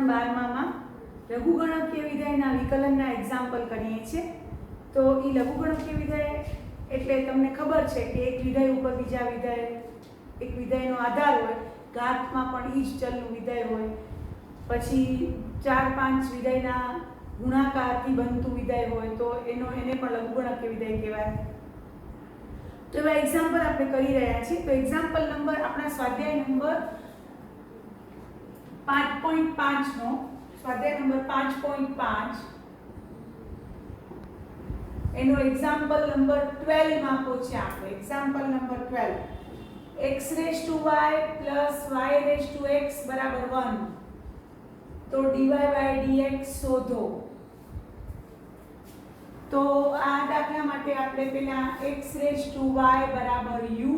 ધોરણ 12માં લઘુગણકીય વિધેયના વિકલનના એક્ઝામ્પલ કરીએ છીએ। તો એ લઘુગણકીય વિધેય એટલે તમને ખબર છે કે એક વિધેય ઉપર બીજા વિધેય, એક વિધેયનો આધાર હોય, ઘાતમાં પણ ઈ જ ચલનું વિધેય હોય, પછી 4-5 વિધેયના ગુણાકારથી બનતું વિધેય હોય તો એને પણ લઘુગણકીય વિધેય કહેવાય। તો એવા એક્ઝામ્પલ આપણે કરી રહ્યા છીએ। તો એક્ઝામ્પલ નંબર આપણા સ્વાધ્યાય નંબર 5.5 નો સ્વાધ્યાય નંબર 5.5 એનો એક્ઝામ્પલ નંબર 12 માં પહોંચ્યા આપણે। Example number 12 x raised to y plus y raised to x બરાબર 1 તો dy by dx શોધો। તો આ દાખલા માટે આપણે પહેલા x raised to y બરાબર u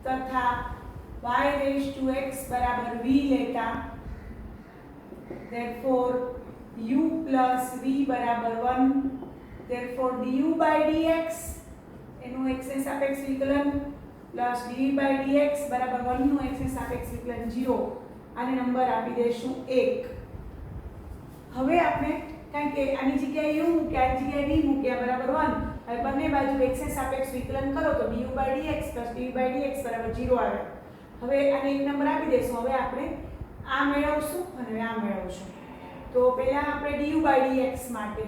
તથા y raised to x બરાબર v લેતા, therefore u plus v બરાબર 1, therefore du by dx એનું x ને સાપેક્ષ વિકલન પ્લસ dv by dx બરાબર 1 નું x ને સાપેક્ષ વિકલન 0, આને નંબર આપી દઈશું 1। હવે આપણે કારણ કે આની જગ્યાએ u મૂક્યા, આની જગ્યાએ v મૂક્યા બરાબર 1, હવે બંને બાજુ x ને સાપેક્ષ વિકલન કરો તો du by dx plus dv by dx બરાબર 0 આવે। હવે આને એક નંબર આપી દઈશું। હવે આપણે આ મેળવશું અને આ મેળવશું। તો પહેલા આપણે du by dx માટે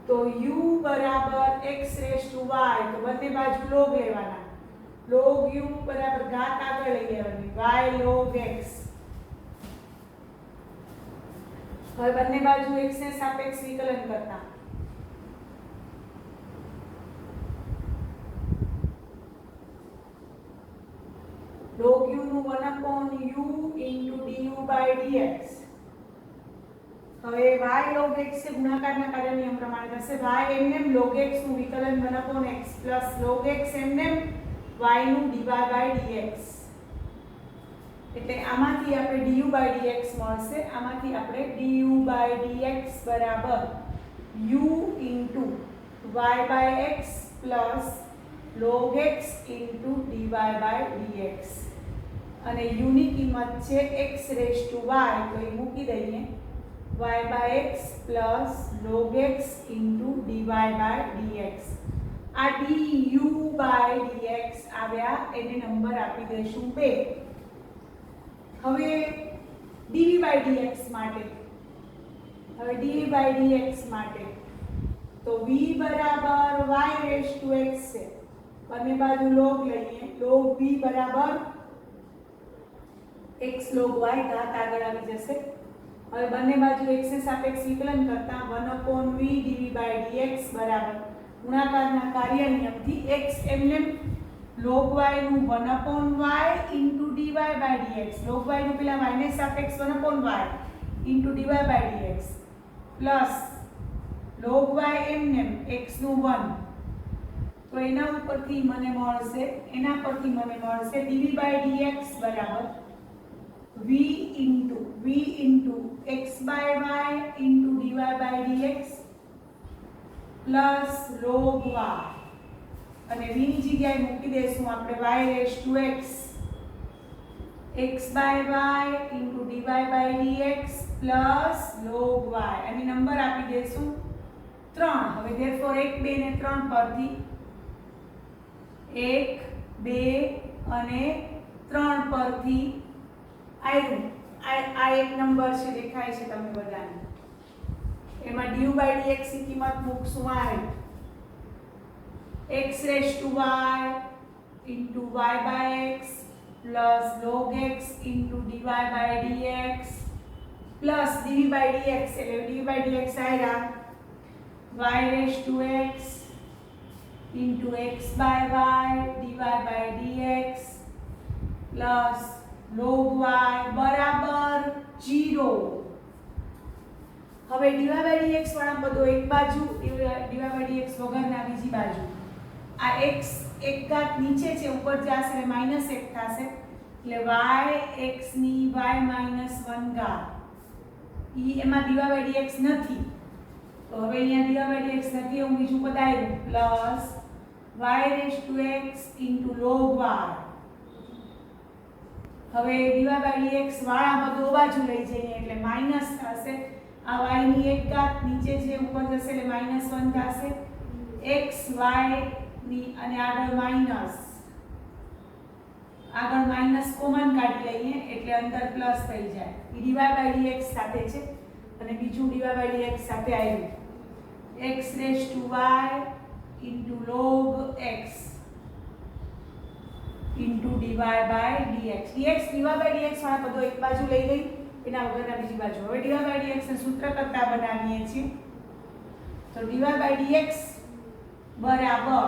તો u બરાબર x raised to y, તો બંને બાજુ log લેવાના, log u બરાબર ઘાત આગળ લઈ લેવાની y log x। હવે બંને બાજુ x ને સાપેક્ષ વિકલન કરતા log u નું 1/u into du by dx। હવે y log x से ગુણાકારના કાર્ય નિયમ પ્રમાણે થશે y એમનેમ log x નું વિકલન 1/x plus log x એમનેમ y નું dy by dx। એટલે આમાંથી આપણે du by dx મળશે। આમાંથી આપણે du by dx બરાબર u into y by x plus log x into dy by dx, અને u ની કિંમત છે x raised to y, તો એ મૂકી દઈએ y by x plus log x into dy by dx। આ du by dx આવ્યા, એને નંબર આપી દઈશું 2। હવે dv by dx માટે તો v બરાબર y raised to x છે, બંને બાજુ log લઈએ, log v બરાબર x log y, ઘાત આગળ આવી જશે। હવે બંને બાજુ x ને સાપેક્ષ વિકલન કરતા 1/v dv by dx બરાબર ગુણાકારના કાર્ય નિયમથી x એમનેમ log y નું 1/y into dy by dx, log y નું પેલા y ને સાપેક્ષ 1/y into dy by dx plus log y એમનેમ x નું 1, તો એના પરથી મને મળશે dv by dx બરાબર v into x by y into dy by dx plus log y, અને v ની જગ્યાએ મૂકી દઈશું આપણે y raised to x by y into dy by dx plus log y, અને નંબર આપી દઈશું 3। હવે therefore 1 2 ને 3 પરથી 1 2 અને 3 પરથી આવ્યું, આ એક નંબર છે, દેખાય છે તમને બધાને। એમાં du by dx ની કિંમત મૂકશું આ x raised to y into y by x plus log x into dy by dx plus dv by dx, એટલે dv by dx આવ્યા y raised to x into x by y dy by dx plus log y બરાબર 0। હવે dy by dx વાળા પદો એક બાજુ, dy by dx વગરના બીજી બાજુ, આ x એક ઘાત નીચે છે, ઉપર જશે -1 થશે, એટલે y x ની y -1 ઘાત, ઈ એમાં dy by dx નથી, તો હવે અહીંયા dy by dx નથી, એવું બીજું પદ આવ્યું plus y raised to x into log y હવે ડીવાય બાય ડીએક્સ વાળા બધો બાજુ લઈ જઈએ એટલે માઈનસ થશે. આ y ની એક ઘાત નીચે છે ઉપર જશે એટલે -1 થશે. x y ની અને આગળ માઈનસ કોમન કાઢી લઈએ એટલે અંદર પ્લસ થઈ જાય. એ ડીવાય બાય ડીએક્સ સાથે છે અને બીજું ડીવાય બાય ડીએક્સ સાથે આવ્યું x rays two y into log x into dy by dx. Dy by dx વાળા પદો એક બાજુ લઈ ગઈ, એના વગરના બીજી બાજુ. હવે ડીવાય બાય ડીએક્સ ને સૂત્ર કરતા બનાવીએ છીએ. તો ડીવાય બાય ડીએક્સ બરાબર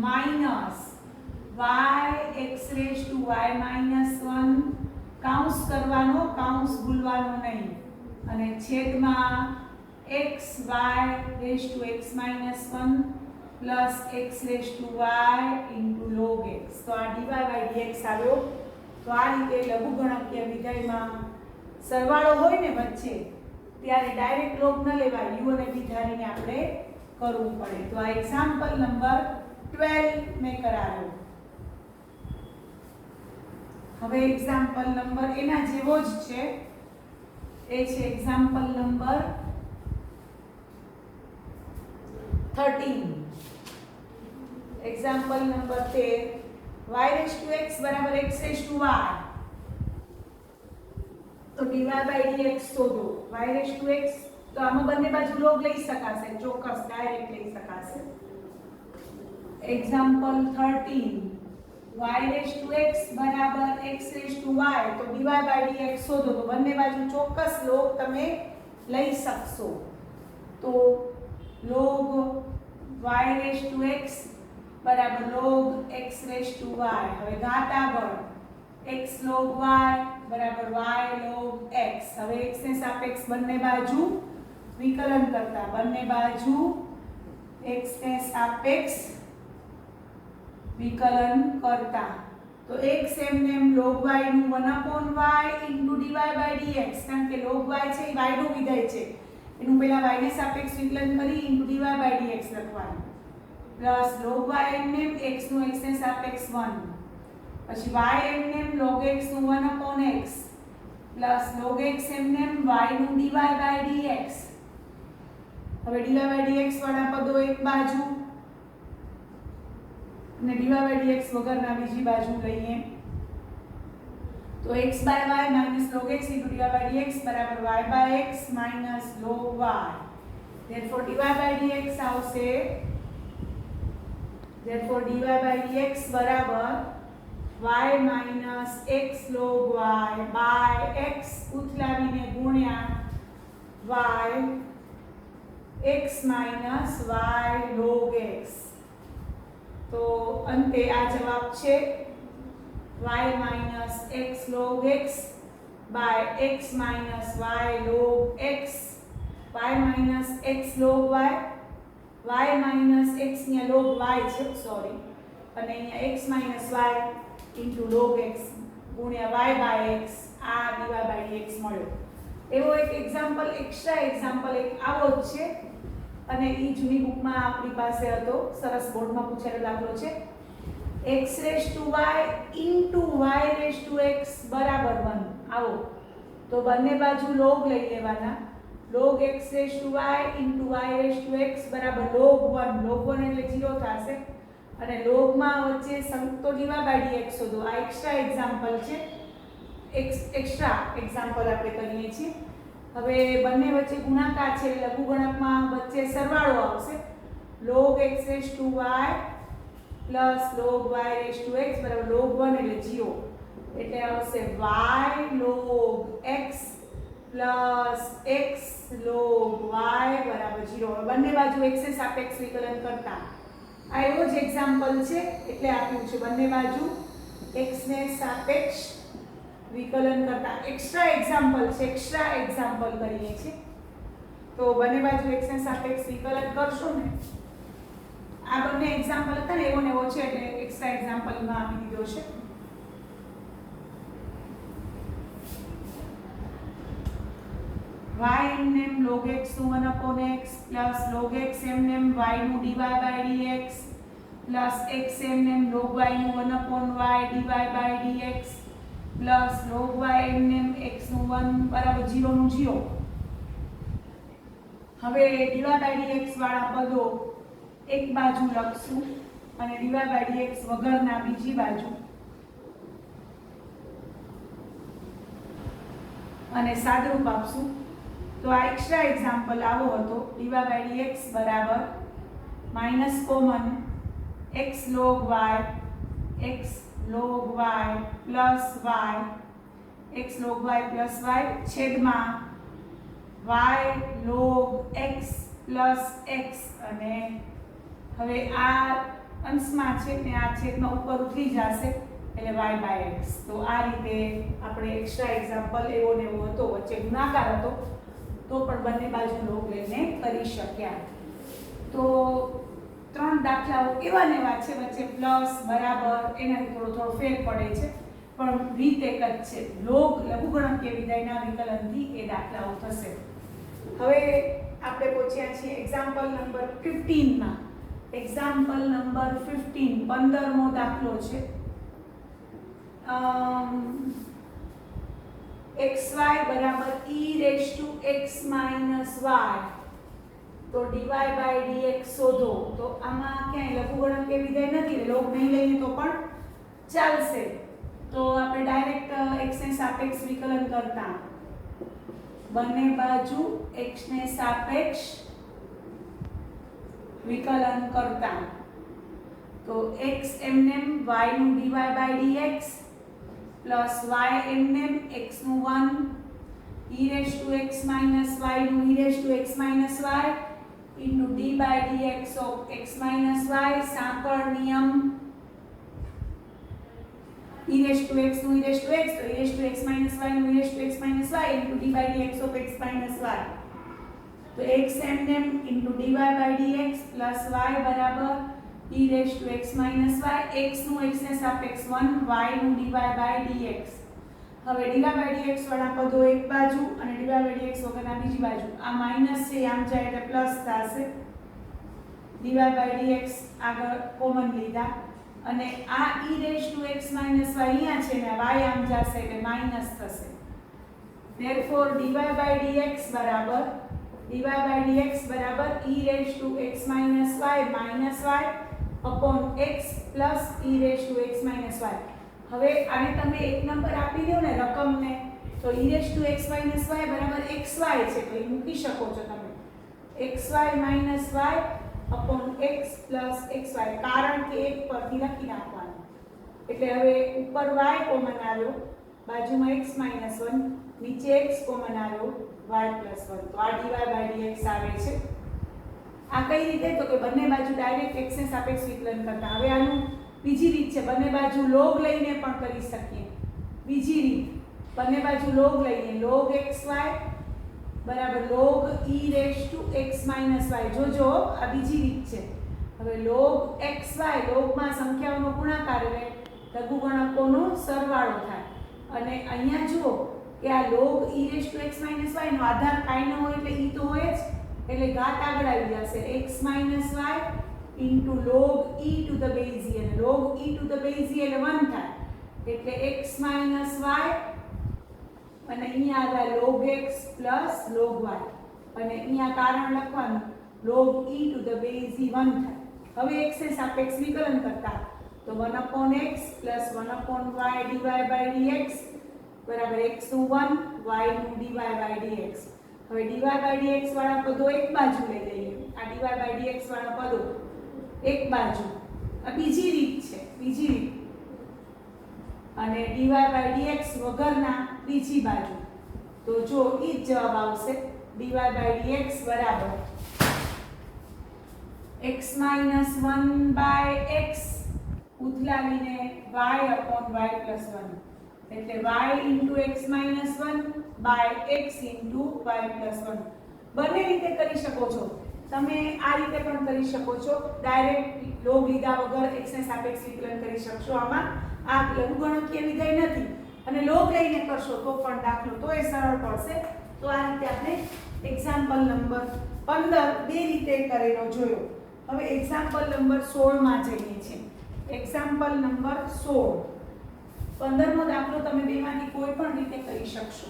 minus y x rays two y minus 1 કાઉન્સ કરવાનો, કાઉન્સ ભૂલવાનો નહીં, અને છેદમાં x y raise to x minus 1 plus x rays two y into log x. તો આ ડીવાય બાય ડીએક્સ આવ્યો. તો આ રીતે લઘુગણકીય વિધેયમાં સરવાળો હોય ને વચ્ચે ત્યારે ડાયરેક્ટ log ન લેવાય, u અને v ધારીને આપણે કરવું પડે. તો આ એક્ઝામ્પલ નંબર 12 મેં કરાવ્યો. હવે એક્ઝામ્પલ નંબર એના જેવો જ છે, એ છે example number 13. Example number 13 y raise to x બરાબર x રેઝ ટુ y. તો dy બાય dx શોધો. y રેઝ ટુ x તો આમાં બંને બાજુ log લઈ શકાશે, ચોક્કસ ડાયરેક્ટ લઈ શકાશે. Example 13 y raise to x બરાબર x રેઝ ટુ y. તો dy બાય dx શોધો. તો બંને બાજુ ચોક્કસ log તમે લઈ શકશો. તો log y raise to x બરાબર log x rays two y. હવે ઘાત આગળ x log y બરાબર y log x. હવે x ને સાપેક્ષ બંને બાજુ વિકલન કરતા, બંને બાજુ x ને સાપેક્ષ વિકલન કરતા. તો x એમને એમ log y નું 1/y into dy by dx, કારણ કે log y છે એ y નું વિધેય છે, એનું પહેલા y ને સાપેક્ષ વિકલન કરી ઇન્ટુ dy બાય dx લખવાનું, પ્લસ log y એમને એમ x નું x ને સાપેક્ષ 1, પછી y એમને એમ log x નું 1/x પ્લસ log x એમને એમ y નું dy બાય dx. હવે dy બાય dx વાળા પદો એક બાજુ અને dy બાય dx વગરના બીજી બાજુ લઈએ. તો x by y minus log x into dy by dx બરાબર y by x minus log y. therefore dy by dx આવશે, therefore dy બાય dx બરાબર y minus x log y by x ઉથલાવીને ગુણ્યા y x minus y log x. તો અંતે આ જવાબ છે y minus x log x by x minus y log x. y minus x log y, y minus x ને log y છે, sorry, અને અહીંયા x minus y into log x ગુણ્યા y બાય x. આ dy by dx મળ્યો. એવો એક example, extra example એક આવો જ છે, અને ઈ જૂની બુકમાં આપણી પાસે હતો, સરસ બોર્ડમાં પૂછેલો દાખલો છે. x rays two y into y raise to x બરાબર 1. આવો તો બંને બાજુ log લઈ લેવાના. log x rays two y into y raise to x બરાબર log 1. log 1 એટલે 0 થશે, અને log માં વચ્ચે સંતો dy બાય dx શોધો. આ એક્સ્ટ્રા એક્ઝામ્પલ છે, એક્સ્ટ્રા એક્ઝામ્પલ આપણે કરીએ છીએ. હવે બંને વચ્ચે ગુણાકાર છે, લઘુગણકમાં વચ્ચે સરવાળો આવશે. log x rays two y plus log y raise to x બરાબર log 1 એટલે 0, એટલે આવશે y log x plus x log y બરાબર 0. હવે બંને બાજુ x ને સાપેક્ષ વિકલન કરતા આ એવો જ એક્ઝામ્પલ છે, એટલે આપ્યું છે બંને બાજુ x ને સાપેક્ષ વિકલન કરતા. એક્સ્ટ્રા એક્ઝામ્પલ છે, એક્સ્ટ્રા એક્ઝામ્પલ કરીએ છીએ. તો બંને બાજુ x ને સાપેક્ષ વિકલન કરશો ને, આ બંને એક્ઝામ્પલ હતા ને એવો ને એવો છે, એટલે એક્સ્ટ્રા એક્ઝામ્પલમાં આપી દીધો છે. y એમ log x નું 1/x પ્લસ log x એમ y નું dy by dx plus x એમ log y નું 1/y dy by dx plus log y એમને x નું 1 બરાબર 0 નું 0. હવે dy by dx વાળા પદો એક બાજુ લખશું અને dy by dx વગરના બીજી બાજુ, અને સાદરૂપ આપશું. તો આ એક્સ્ટ્રા એક્ઝામ્પલ આવો હતો. dy by dx બરાબર minus common x log y plus y x log y plus y છેદમાં y log x plus x, અને હવે આ અંશમાં છે ને આ છેદમાં ઉપર ઉતરી જશે એટલે y બાય x. તો આ રીતે આપણે એક્સ્ટ્રા એક્ઝામ્પલ એવો ને એવો હતો, વચ્ચે ગુણાકાર હતો તો પણ બંને બાજુ લોગ લઈને કરી શક્યા. તો 3 દાખલાઓ એવા ને એવા છે, વચ્ચે પ્લસ બરાબર એનાથી થોડો ફેર પડે છે, પણ રીત એક જ છે. લોગ લઘુગણકીય વિધેયના વિકલનથી એ દાખલાઓ થશે. હવે આપણે પહોંચ્યા છીએ એક્ઝામ્પલ નંબર 15 માં. એક્ઝામ્પલ નંબર 15 15મો દાખલો છે. xy બરાબર e raise to x minus y. તો dy by dx શોધો. તો આમાં ક્યાંય લઘુગણકીય વિધેય નથી, લોગ નહીં લઈએ તો પણ ચાલશે. તો આપણે ડાયરેક્ટ x ને સાપેક્ષ વિકલન કરતા બંને બાજુ x ને સાપેક્ષ વિકલન કરતા, તો x એમનેમ y નું dy by dx plus y એમનેમ x નું 1 e raise to x minus y નું e raise to x minus y into d by dx of x minus y. સાંકળ નિયમ e raised to x નું e raised to x, તો e raised to x minus y નું e raised to x minus y into d by dx of x minus y. તો x એમનેમ into dy by dx plus y બરાબર e raised to x minus y. x નું x ને સાપેક્ષ 1, y નું dy by dx. હવે dy by dx વાળા પદો એક બાજુ અને dy by dx વગરના બીજી બાજુ. આ માઈનસ છે, આમ જાય એટલે પ્લસ થશે. dy by dx આગળ કોમન લીધા અને આ e raised to x minus y અહીંયા છે ને y આમ જશે એટલે માઈનસ થશે. therefore dy by dx બરાબર e raised to x minus y minus y upon x plus e raised to x minus y. હવે આને તમે એક નંબર આપી દો ને રકમને, તો e raised to x minus y બરાબર xy છે, તો એ મૂકી શકો છો તમે xy minus y upon x plus xy, કારણ કે એક પરથી લખી નાખવાનું. એટલે હવે ઉપર y કોમન આવ્યો, બાજુમાં x minus 1, નીચે x કોમન આવ્યો y plus 1. તો આ dy by dx આવે છે. આ કઈ રીતે? તો કે બંને બાજુ ડાયરેક્ટ x ને સાપેક્ષ વિકલન કરતા. હવે આનું બીજી રીત છે, બંને બાજુ લોગ લઈને પણ કરી શકીએ. બીજી રીત, બંને બાજુ લોગ લઈને log xy બરાબર log e raised to x minus y. જોજો આ બીજી રીત છે. હવે log xy, લોગમાં સંખ્યાઓનો ગુણાકાર એટલે લઘુગણકોનો સરવાળો થાય, અને અહીંયા જુઓ કે આ log e raised to x minus y નો આધાર કાંઈ ન હોય એટલે e તો હોય જ, એટલે ઘાત આગળ આવી જશે x minus y into log e to the base e, અને log e to the base e એટલે 1 થાય એટલે x minus y, અને અહીંયા આવે log x plus log y, અને અહીંયા કારણ લખવાનું log e to the base e 1 થાય. હવે x ને સાપેક્ષ વિકલન કરતા તો 1 upon x plus 1 upon y dy by dx બરાબર x નું 1 y નું dy by dx. હવે dy by dx વાળા પદો એક બાજુ લઈ લઈએ. આ dy by dx વાળા પદો એક બાજુ, આ બીજી રીત છે, બીજી રીત, અને dy by dx વગરના બીજી બાજુ. તો જો ઈ જ જવાબ આવશે. dy by dx બરાબર x minus 1 by x ઉથલાવીને y upon y plus 1, એટલે y into x minus 1 by x into y plus 1. બંને રીતે કરી શકો છો તમે. આ રીતે પણ કરી શકો છો, ડાયરેક્ટ લોગ લીધા વગર x ને સાપેક્ષ વિકલન કરી શકશો. આમાં આ લઘુગણકીય વિધેય નથી અને લોગ લઈને કરશો તો પણ દાખલો તો એ સરળ પડશે. તો આ રીતે આપણે એક્ઝામ્પલ નંબર 15 બે રીતે કરેલો જોયો. હવે એક્ઝામ્પલ નંબર 16 માં જઈએ છીએ. એક્ઝામ્પલ નંબર 16 15મો દાખલો તમે બેમાંથી કોઈ પણ રીતે કરી શકશો.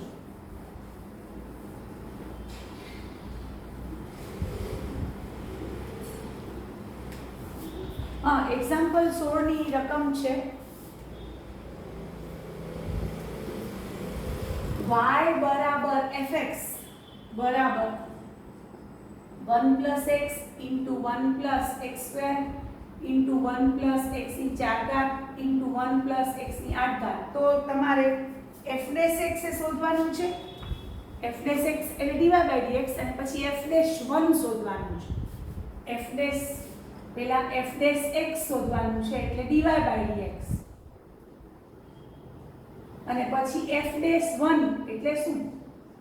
એક્ઝામ્પલ 16 ની રકમ છે y બરાબર fx બરાબર 1 + x * 1 + x² * 1 + x ની 4 ઘાત * 1 + x ની 8 ઘાત. તો તમારે f' એ શોધવાનું છે. f' એટલે dy/dx અને પછી f'1 શોધવાનું છે. f' પેલા f' શોધવાનું છે એટલે dy/dx અને પછી f'1 એટલે શું?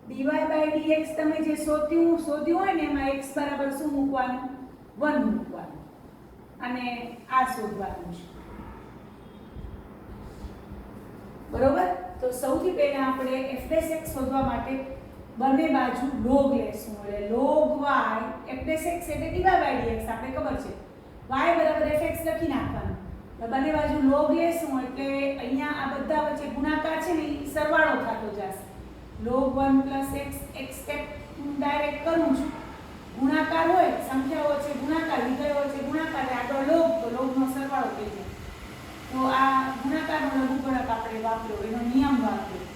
dy/dx તમે જે શોધ્યું હોય ને એમાં x બરાબર શું મૂકવાનું? 1 મૂકવાનું અને આ શોધવાનું છે. બરોબર? તો સૌથી પહેલા આપણે f' શોધવા માટે બંને બાજુ log લેશું. એટલે log y f' એટલે dy/dx આપણે ખબર છે. y બરાબર fx લખી નાખવાનું. તો બંને બાજુ log લેશું એટલે અહીંયા આ બધા વચ્ચે ગુણાકાર છે ને એ સરવાળો થતો જશે. log 1 + x x હું ડાયરેક્ટ કરું છું. ગુણાકાર હોય સંખ્યાઓ વચ્ચે ગુણાકાર, વિધેયો વચ્ચે ગુણાકાર આગળ log, તો log નો સરવાળો થઈ જાય. તો આ ગુણાકારનો લઘુગણક આપણે વાપર્યો, એનો નિયમ વાપર્યો.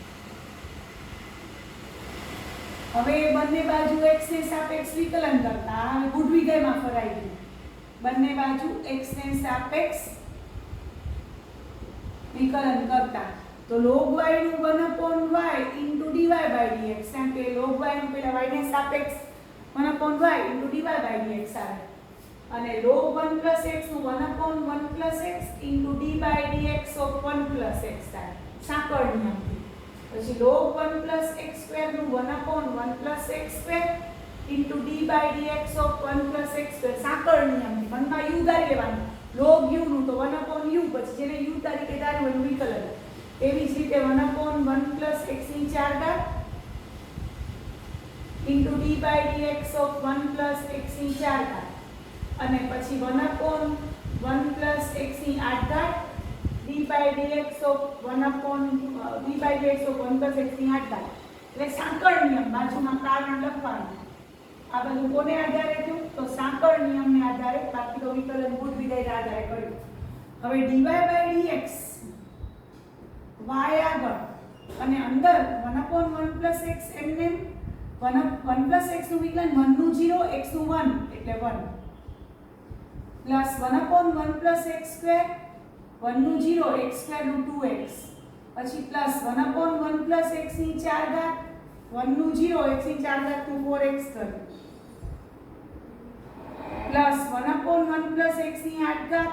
હવે બંને બાજુ x ને સાપેક્ષ વિકલન કરતા હવે ગુણ વિધેયમાં ફરાઈ ગયું. બંને બાજુ x ને સાપેક્ષ વિકલન કરતા તો log y નું 1/y * dy/dx, એમ કે log y નું પેલા y ને સાપેક્ષ 1/y * dy/dx આવે અને log 1 + x નું 1/1 + x * d/dx of 1 + x આવે સાંકળ નિયમથી. પછી log 1 + x² નું 1/1 + x² * d/dx of 1 + x² સાંકળ નિયમથી. મનમાં u ધારી લેવાનું. log u નું તો 1/u, પછી જેને u તરીકે ધાર્યું એનું વિકલન. એવી જ રીતે 1/1 + x ની 4 ઘાત * d/dx of 1 + x ની 4 ઘાત અને પછી 1/1 + x ની 8 ઘાત d/dx of 1 + x ની 8 ઘાત. એટલે સાંકળ નિયમ બાજુમાં કારણ લખવાનું. આ બધું કોને આધારે થયું? તો સાંકળ નિયમને આધારે. બાકી તો વિકલન ગુણ વિધેયના આધારે કર્યું. હવે dy/dx y આગળ અને અંદર 1/1 + x એમને 1 + x નું વિકલન 1 નું 0 x નું 1 એટલે 1 પ્લસ 1/1 + x², 1 નું 0 x² નું 2x, પછી પ્લસ 1/1 + x ની 4 ઘાત, 1 નું 0 x ની 4 ઘાત નું 4x કર્યું પ્લસ 1/1 + x ની 8 ઘાત,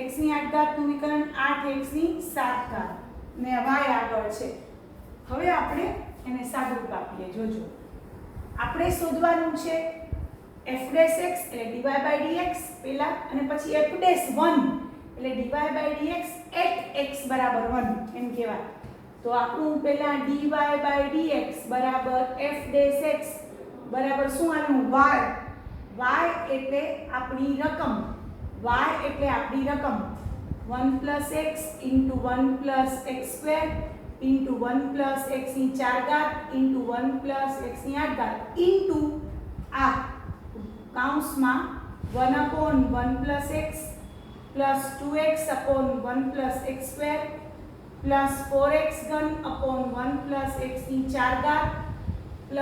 x ની 8 ઘાત નું વિકલન 8x ની 7 ઘાત ને y આગળ છે. હવે આપણે એને સાદુરૂપ આપીએ. જોજો, આપણે શોધવાનું છે f' એટલે dy/dx પહેલા અને પછી f'1 એટલે dy/dx @ x = 1 એમ કહેવાય. તો આપણું પહેલા dy/dx બરાબર f' બરાબર શું આવ્યું? y એટલે આપણી રકમ. y એટલે આપણી રકમ 1 + x * 1 + x² * 1 + x ની 4 ઘાત * 1 + x ની 8 ઘાત ઇન્ટુ આ કૌંસમાં 1/1 + x + 2x/1 + x² + 4x³ / 1 + x ની 4 ઘાત +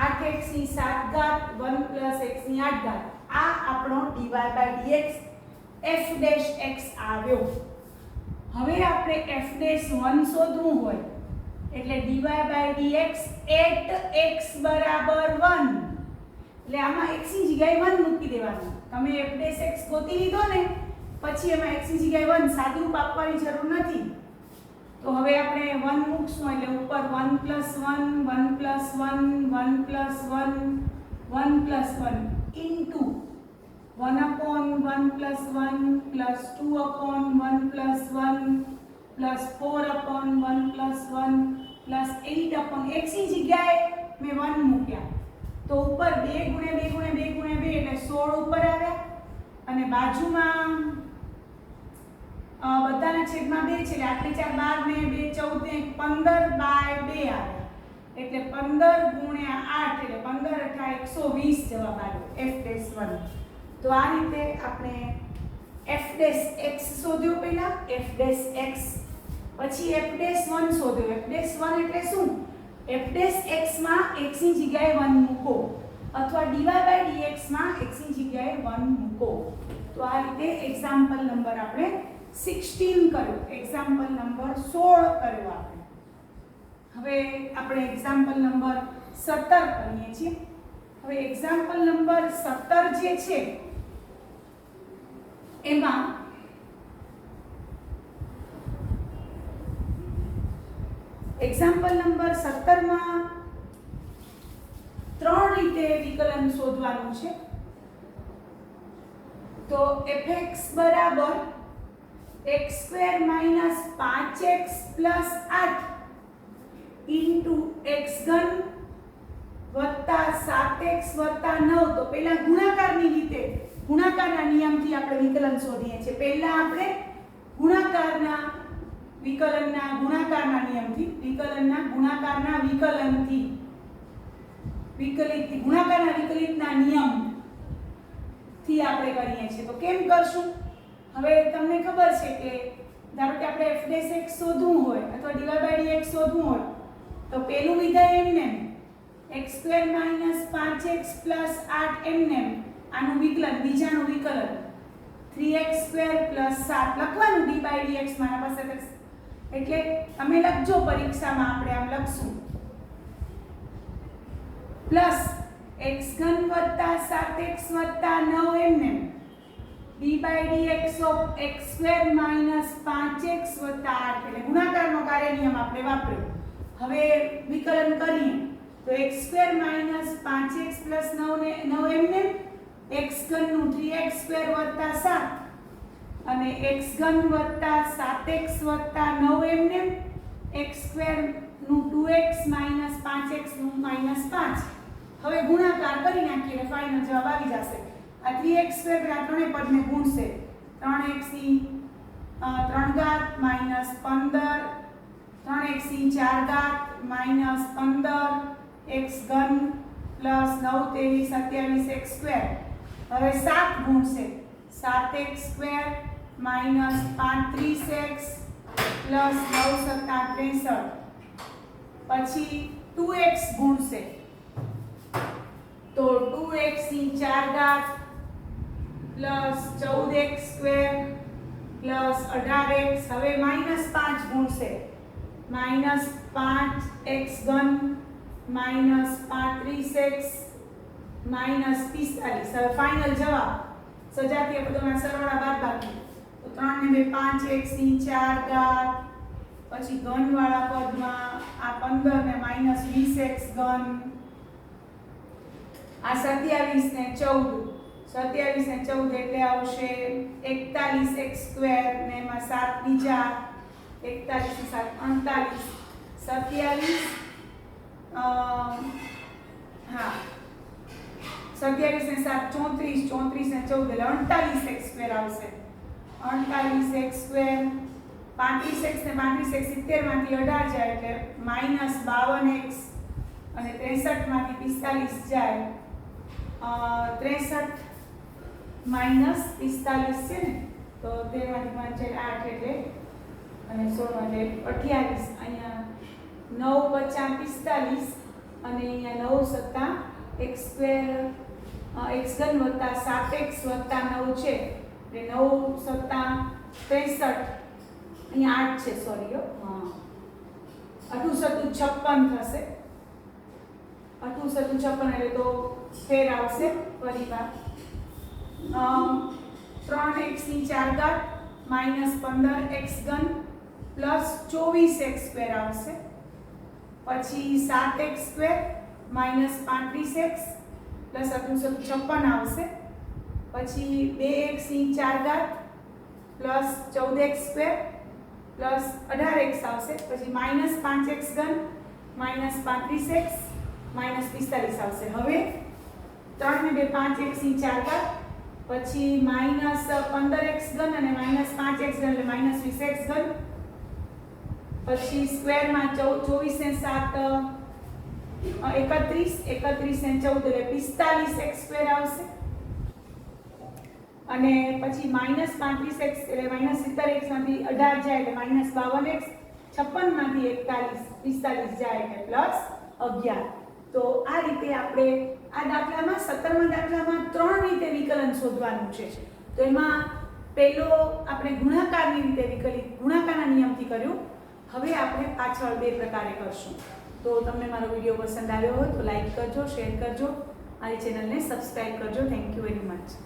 8x ની 7 ઘાત 1 + x ની 8 ઘાત. આ આપણો dy/dx f' આવ્યો. હવે આપણે f'1 શોધવું હોય એટલે dy/dx @ x = 1. એટલે આમાં x ની જગ્યાએ 1 મૂકી દેવાનું. તમે f' ગોતી લીધો ને પછી એમાં x ની જગ્યાએ 1 સાદુરૂપ આપવાની જરૂર નથી. તો હવે આપણે 1 મૂકશું એટલે ઉપર 1 + 1 1 + 1 1 + 1 1 + 1 ઇન્ટુ 1/1 + 1 + 2/1 + 1 + 4/1 + 1 + 8 x ની જગ્યાએ મેં 1 મૂક્યા. તો ઉપર 2 × 2 × 2 × 2 એટલે 16 ઉપર આવ્યા અને બાજુમાં બધાના છેદમાં 2 છે એટલે 8 ને 4 12 ને 2 14 ને 15/2 આવે એટલે 15 ગુણ્યા 8 એટલે 15 × 120 જવાબ આવ્યો f'1. તો આ રીતે આપણે f' શોધ્યો પહેલા f' પછી f'1 શોધ્યો. f'1 એટલે શું? f' માં x ની જગ્યાએ 1 મૂકો અથવા dy/dx માં x ની જગ્યાએ 1 મૂકો. તો આ રીતે એક્ઝામ્પલ નંબર આપણે 16 કર્યો, એક્ઝામ્પલ નંબર 16 કર્યો આપણે. હવે આપણે એક્ઝામ્પલ નંબર 17 કરીએ છીએ. હવે એક્ઝામ્પલ નંબર 17 જે છે એમાં એક્ઝામ્પલ નંબર 17 માં 3 રીતે વિકલન શોધવાનું છે. તો fx બરાબર x² - 5x + 8 into x3 + 7x + 9. તો પહેલા ગુણાકારની રીતે, ગુણાકારના નિયમથી આપણે વિકલન શોધીએ છીએ. પહેલા આપણે ગુણાકારના વિકલનના ગુણાકારના નિયમથી, વિકલનના ગુણાકારના વિકલનથી, વિકલિત ગુણાકારના વિકલિતના નિયમથી આપણે કરીએ છીએ. તો કેમ કરશું? હવે તમને ખબર છે કે ધારો કે આપણે f'x શોધવું હોય અથવા dy/dx શોધવું હોય તો પહેલું વિધાય એમને x² - 5x + 8 એમને આનું વિકલન, બીજાનું વિકલન 3x² + 7 લખવાનું dy/dx મારા પાસે. એટલે તમે લખજો પરીક્ષામાં, આપણે આમ લખશું પ્લસ x3 + 7x + 9 એમને dy/dx of x² - 5x + 8 એટલે ગુણાકારનો કાર્ય નિયમ આપણે વાપર્યો. હવે વિકલન કરીએ તો x² - 5x + 9 એમને x3 નું 3x² + 7 અને x3 + 7x + 9 એમને x² નું 2x - 5x નું -5. હવે ગુણાકાર કરી નાખીએ એટલે ફાઇનલ જવાબ આવી જશે. આ 3x² પેલા ત્રણેય પદને ગુણશે. 3x ની 3 ઘાત -15, 3x ની 4 ઘાત -15, x3 + 9 × 23 = 27x². હવે 7 ગુણશે. 7x² - 35x + 9 + 63. પછી 2x ગુણશે તો 2x ની 4 ઘાત + 14x² + 18x. હવે -5 ગુણશે. -5x3 - 35x - 45. હવે ફાઇનલ જવાબ સજાતીય પદોના સરવાળા બાદબાકી. તો 3 ને 2 5x ની 4 ઘાત, પછી ઘનવાળા પદમાં આ 15 ને -20x3, આ 27 ને 14, 27 ને 14 એટલે આવશે 41x² ને એમાં 7 બીજા 41 ને 7 38, 27 ને 7 34, 34 ને 14 એટલે 38x² આવશે. 38x², 35x ને 35x 70 માંથી 18 જાય એટલે -52x અને 63 માંથી 45 જાય 63 - 45 છે ને તો 13 માંથી 5 8 એટલે અને 16 એટલે 28. અહીંયા 9 × 5 = 45 અને અહીંયા 9 × 7 x² x3 + 7x + 9 છે એટલે 9 × 7 = 63. અહીંયા 8 છે, સોરી હા, 8 × 7 = 56 થશે. 8 × 7 = 56 એટલે તો ફેર આવશે પરિવાર. 3x ની 4 ઘાત -15x3 + 24x² આવશે. પછી 7x² - 35x + 8 × 7 = 56 આવશે. પછી 2x ની 4 ઘાત + 14x² + 18x આવશે. પછી -5x3 - 35x - 45 આવશે. હવે 3 ને 2 5x ની 4 ઘાત પછી -15x ઘન અને -5x ઘન એટલે -20x ઘન. પછી સ્ક્વેરમાં 24 ને 7 31, 31 ને 14 એટલે 45x² આવશે. અને પછી -35x એટલે -70x માંથી 18 જાય એટલે -52x, 56 માંથી 45 જાય એટલે +11. તો આ રીતે આપણે આ દાખલામાં 17મા દાખલામાં 3 રીતે વિકલન શોધવાનું છે. તો એમાં પહેલો આપણે ગુણાકારની રીતે ગુણાકારના નિયમથી કર્યું. હવે આપણે પાછળ 2 પ્રકારે કરશું. તો તમને મારો વિડીયો પસંદ આવ્યો હોય તો લાઈક કરજો, શેર કરજો, મારી ચેનલને સબસ્ક્રાઇબ કરજો. Thank you very much.